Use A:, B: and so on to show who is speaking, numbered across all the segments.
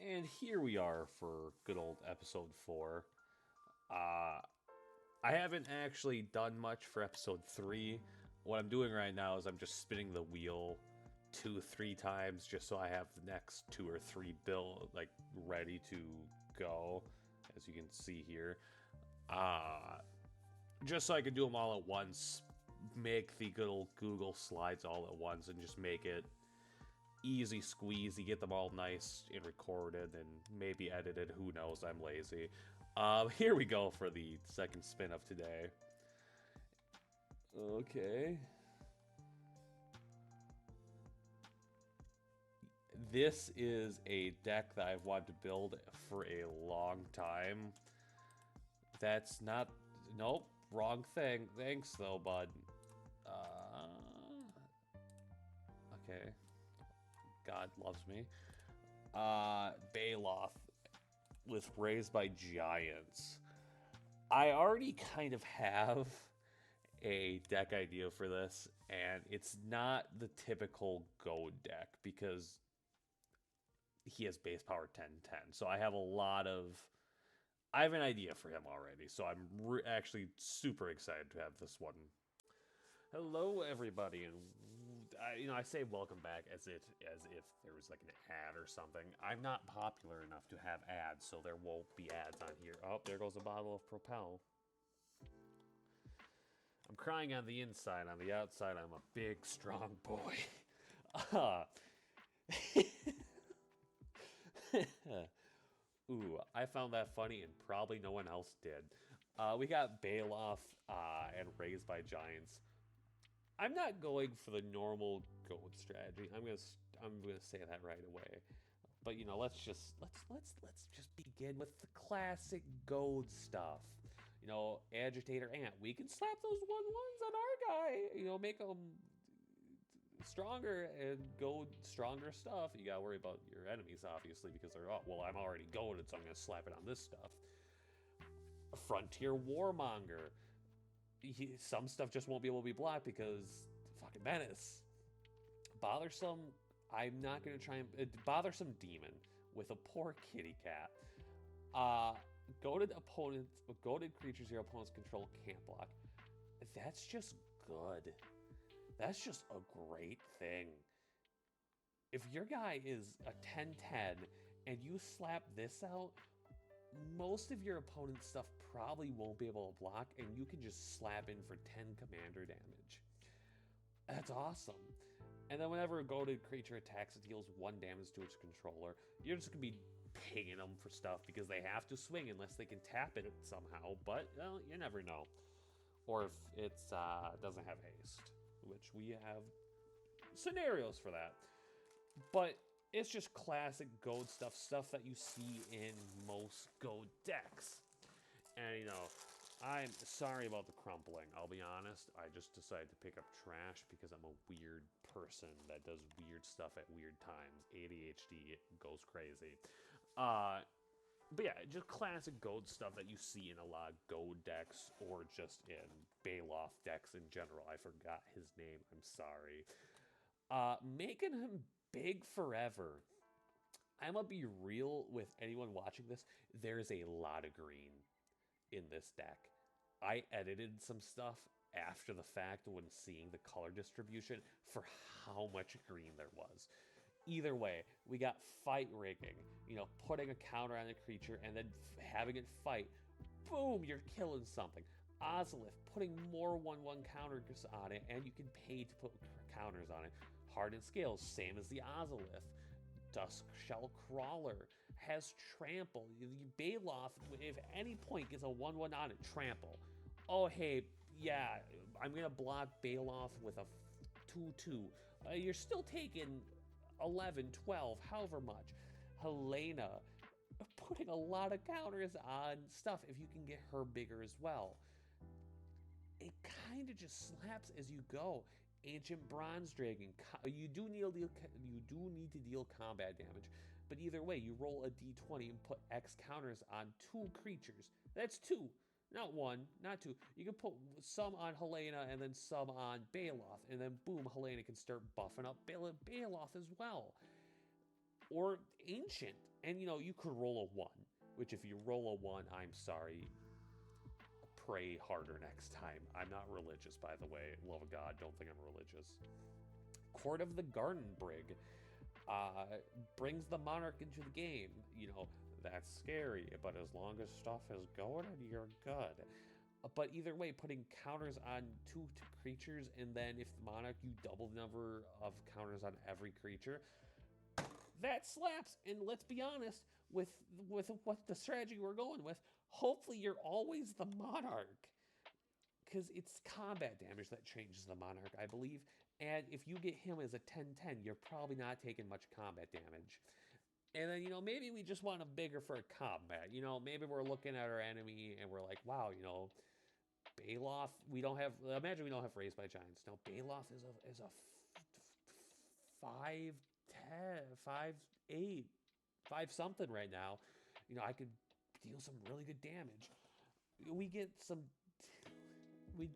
A: And here we are for good old episode 4. Uh, I haven't actually done much for episode 3. What I'm doing right now is I'm just spinning the wheel 2, 3 times just so I have the next 2 or 3 ready to go, as you can see here. Uh, just so I can do them all at once, make the good old Google slides all at once, and just make it easy squeezy, get them all nice and recorded and maybe edited. Who knows? I'm lazy. Here we go for the second spin of today. Okay. This is a deck that I've wanted to build for a long time. That's not... Nope, wrong thing. Thanks, though, bud. Okay. God loves me. Baeloth with Raised by Giants. I already kind of have a deck idea for this, and it's not the typical goad deck because he has base power 10/10. So I have a lot of. I have an idea for him already, so I'm actually super excited to have this one. Hello, everybody, and I say welcome back as if there was like an ad or something. I'm not popular enough to have ads, so there won't be ads on here. Oh, there goes a bottle of Propel. I'm crying on the inside. On the outside, I'm a big, strong boy. Ooh, I found that funny, and probably no one else did. We got Baeloth and Raised by Giants. I'm not going for the normal gold strategy. I'm gonna say that right away. But let's just begin with the classic gold stuff. Agitator Ant. We can slap those 1/1s on our guy. Make them stronger and gold stronger stuff. You gotta worry about your enemies obviously because they're I'm already goaded, so I'm gonna slap it on this stuff. Frontier Warmonger. Some stuff just won't be able to be blocked because fucking menace. Bothersome. I'm not gonna try and bothersome demon with a poor kitty cat. Uh, goaded creatures your opponents control can't block. That's just good. That's just a great thing. If your guy is a 10/10 and you slap this out, most of your opponent's stuff probably won't be able to block, and you can just slap in for 10 commander damage. That's awesome. And then whenever a goaded creature attacks, it deals 1 damage to its controller. You're just going to be pinging them for stuff because they have to swing unless they can tap it somehow. But, well, you never know. Or if it doesn't have haste, which we have scenarios for that. But it's just classic goad stuff that you see in most goad decks. And, I'm sorry about the crumpling. I'll be honest. I just decided to pick up trash because I'm a weird person that does weird stuff at weird times. ADHD goes crazy. But yeah, just classic goad stuff that you see in a lot of goad decks or just in Baeloth decks in general. I forgot his name. I'm sorry. Making him big forever. I'm gonna be real with anyone watching this. There's a lot of green in this deck. I edited some stuff after the fact when seeing the color distribution for how much green there was. Either way, we got fight rigging, putting a counter on a creature and then having it fight. Boom, you're killing something. Ozolith, putting more 1/1 counters on it, and you can pay to put counters on it. Hardened Scales, same as the Ozolith. Duskshell Crawler has Trample. Baeloth, if at any point gets a 1/1 on it, Trample. Oh, hey, yeah, I'm going to block Baeloth with a 2/2. You're still taking 11, 12, however much. Helena, putting a lot of counters on stuff if you can get her bigger as well. It kind of just slaps as you go. Ancient Bronze Dragon. You do need to deal combat damage, but either way, you roll a d20 and put X counters on 2 creatures. That's 2, not 1, not 2. You can put some on Helena and then some on Baeloth, and then boom, Helena can start buffing up Baeloth as well. or ancient. And you could roll a 1, which if you roll a 1, I'm sorry, pray harder next time. I'm not religious, by the way. Love of God, don't think I'm religious. Court of the Garden Brig brings the monarch into the game. That's scary, but as long as stuff is going, you're good. But either way, putting counters on two creatures, and then if the monarch, you double the number of counters on every creature, that slaps. And let's be honest, with what the strategy we're going with, hopefully you're always the monarch, because it's combat damage that changes the monarch, I believe. And if you get him as a 10/10, you're probably not taking much combat damage. And then, maybe we just want a bigger for a combat. Maybe we're looking at our enemy and we're like, wow, Baeloth, imagine we don't have Raised by Giants. No, Baeloth is a 5, 10, 5, 8, 5 something right now. I could deal some really good damage. We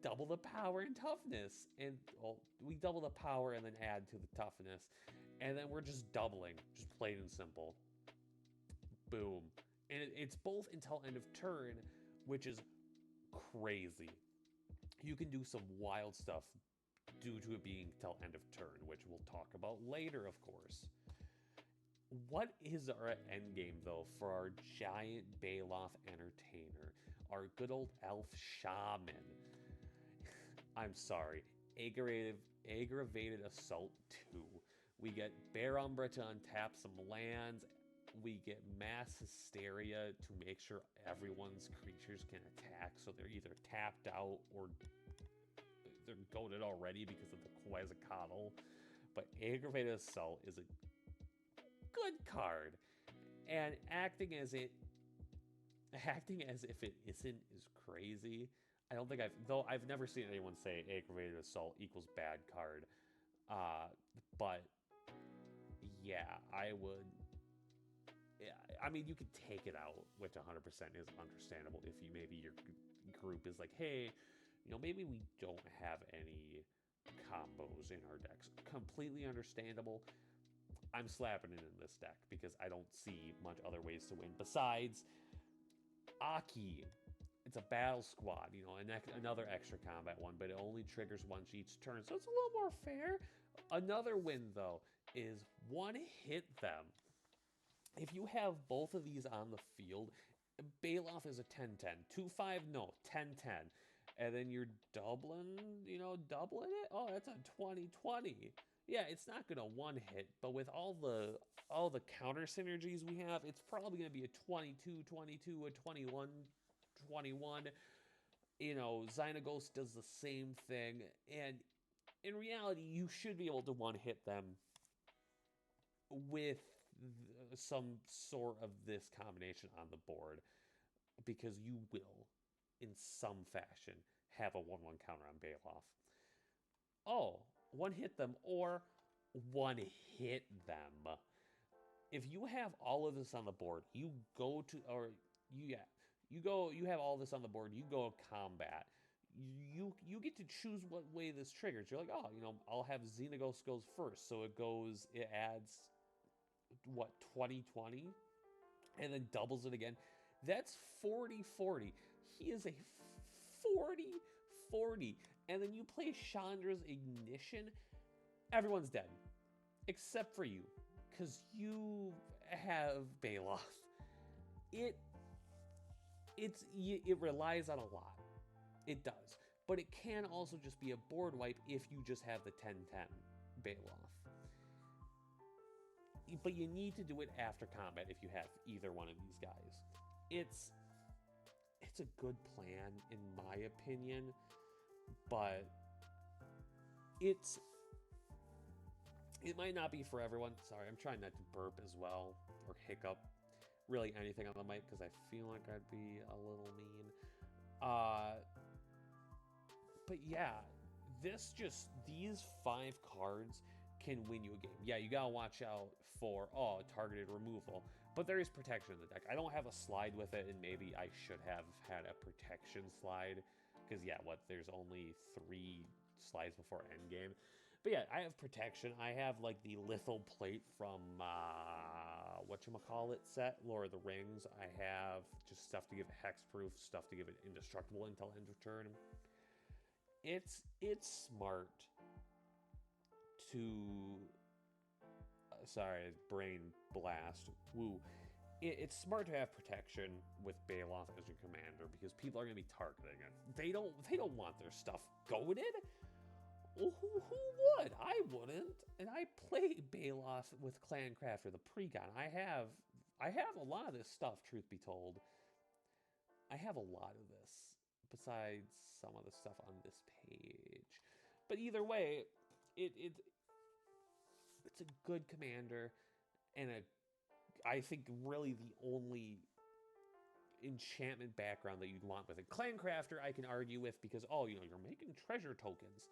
A: double the power and toughness, and we double the power and then add to the toughness, and then we're just doubling, just plain and simple. Boom. And it's both until end of turn, which is crazy. You can do some wild stuff due to it being till end of turn, which we'll talk about later, of course. What is our end game, though, for our giant Baeloth entertainer, our good old elf shaman? I'm sorry, aggravated assault 2. We get Bear Umbra to untap some lands. We get mass hysteria to make sure everyone's creatures can attack, so they're either tapped out or they're goaded already because of the Quetzalcoatl. But aggravated assault is a good card, and acting as if it isn't is crazy. I don't think I've never seen anyone say aggravated assault equals bad card. But yeah, I would. I mean, you could take it out, which 100% is understandable if maybe your group is like, hey, maybe we don't have any combos in our decks. Completely understandable. I'm slapping it in this deck because I don't see much other ways to win besides Aki. It's a battle squad, another extra combat one, but it only triggers once each turn, so it's a little more fair. Another win, though, is one hit them. If you have both of these on the field, Baeloth is a 10/10. 2/5, no, 10/10. And then you're doubling it? Oh, that's a 20/20. Yeah, it's not going to one hit, but with all the counter synergies we have, it's probably going to be a 22/22, a 21/21. Xenaghost does the same thing, and in reality, you should be able to one hit them with some sort of this combination on the board, because you will, in some fashion, have a 1/1 counter on Baeloth. Oh, one hit them or one hit them. If you have all of this on the board, you have all this on the board, you go combat. You get to choose what way this triggers. You're like, oh, I'll have Xenaghost goes first, so it adds 20/20, and then doubles it again. That's 40/40. He is a 40/40. And then you play Chandra's Ignition, everyone's dead. Except for you, because you have Baeloth. It relies on a lot. It does. But it can also just be a board wipe if you just have the 10/10 Baeloth. But you need to do it after combat if you have either one of these guys. It's a good plan, in my opinion, but it might not be for everyone. Sorry, I'm trying not to burp as well, or hiccup really anything on the mic, because I feel like I'd be a little mean. But yeah, these 5 cards can win you a game. Yeah, you gotta watch out for targeted removal, but there is protection in the deck. I don't have a slide with it, and maybe I should have had a protection slide, because there's only 3 slides before endgame. But yeah, I have protection. I have like the lethal plate from whatchamacallit set, Lord of the Rings. I have just stuff to give it hexproof, stuff to give it indestructible until end of turn. It's smart to sorry, brain blast. Woo. It's smart to have protection with Baeloth as your commander because people are going to be targeting it. They don't want their stuff goaded. Well, who would? I wouldn't. And I play Baeloth with Clancrafter, the precon. I have a lot of this stuff, truth be told. I have a lot of this besides some of the stuff on this page. But either way, it's a good commander and I think really the only enchantment background that you'd want with it. Clancrafter I can argue with because you're making treasure tokens.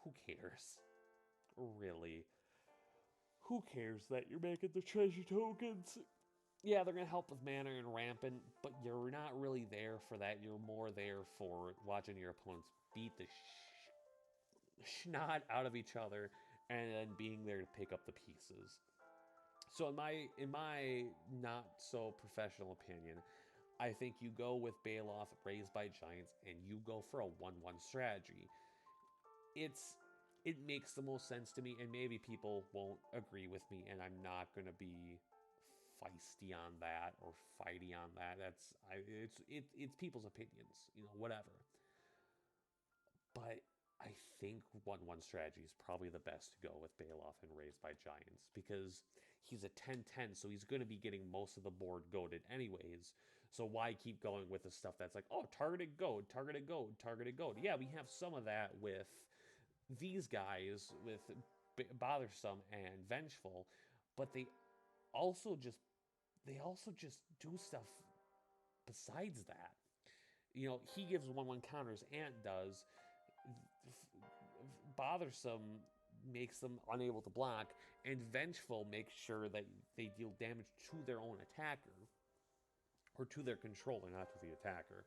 A: Who cares? Really? Who cares that you're making the treasure tokens? Yeah, they're going to help with mana and rampant, but you're not really there for that. You're more there for watching your opponents beat the snot out of each other and then being there to pick up the pieces. So in my not so professional opinion, I think you go with Baeloth raised by giants and you go for a 1/1 strategy. It makes the most sense to me, and maybe people won't agree with me, and I'm not gonna be feisty on that or fighty on that. It's people's opinions, whatever. But I think 1/1 strategy is probably the best to go with Baeloth and Raised by Giants because he's a 10/10, so he's going to be getting most of the board goaded anyways. So why keep going with the stuff that's like, oh, targeted goad, targeted goad, targeted goad? Yeah, we have some of that with these guys, with Bothersome and Vengeful, but they also just do stuff besides that. He gives 1/1 counters, Ant does. Bothersome makes them unable to block, and Vengeful makes sure that they deal damage to their own attacker, or to their controller, not to the attacker.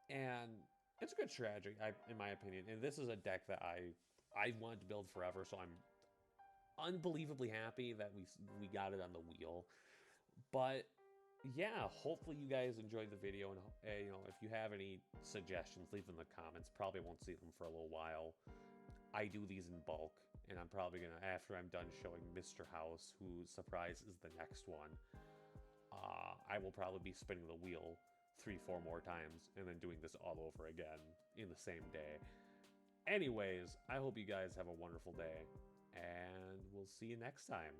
A: And it's a good strategy, in my opinion. And this is a deck that I wanted to build forever, so I'm unbelievably happy that we got it on the wheel. But yeah, hopefully you guys enjoyed the video, and if you have any suggestions, leave them in the comments. Probably won't see them for a little while. I do these in bulk, and I'm probably gonna, after I'm done showing Mr. House, whose surprise is the next one, I will probably be spinning the wheel 3-4 more times and then doing this all over again in the same day. Anyways, I hope you guys have a wonderful day, and we'll see you next time.